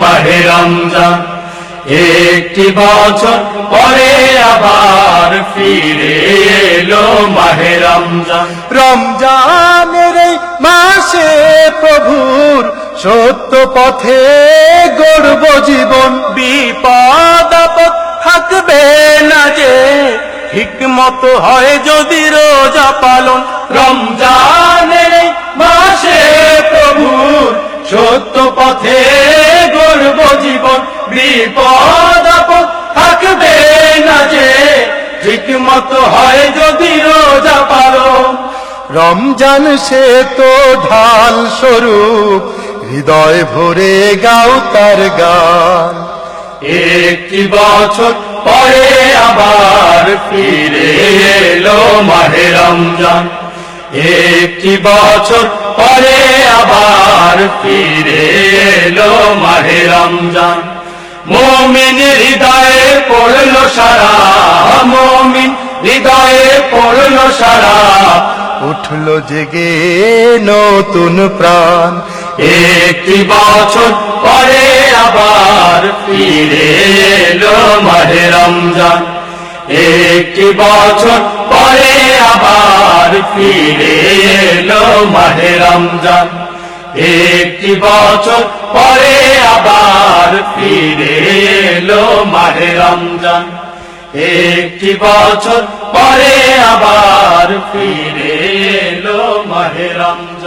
মাহে রমজান। একটি বছর পরে আবার ফিরে এলো মাহে রমজান। রমজানের এই মাসে প্রভুর সত্য পথে গড়ব জীবন। বিপদ আপদ থাকবে না যে, হিকমত হয় যদি রোজা পালন। রমজানের এই মাসে প্রভুর সত্য পথে গড়ব জীবন। বিপদ আপদ থাকবে না যে, হিকমত হয় যদি রোজা পালন। রমজান সে তো ঢাল স্বরূপ, হৃদয় ভরে গাও তার গান। একটি বছর পরে আবার ফিরে এলো মাহে রমজান। একটি বছর পরে আবার ফিরে এলো মাহে রমজান। মুমিন হৃদয়ে পড়লো সারা, মুমিন হৃদয়ে পড়লো সারা, উঠলো জেগে নতুন প্রাণ। একটি বছর পরে আবার ফিরে এলো মাহে রমজান। একটি বছর পরে আবার ফিরে এলো মাহে রমজান। একটি বছর পরে আবার ফিরে এলো মাহে রমজান। একটি বছর পরে আবার ফিরে এলো মাহে রমজান।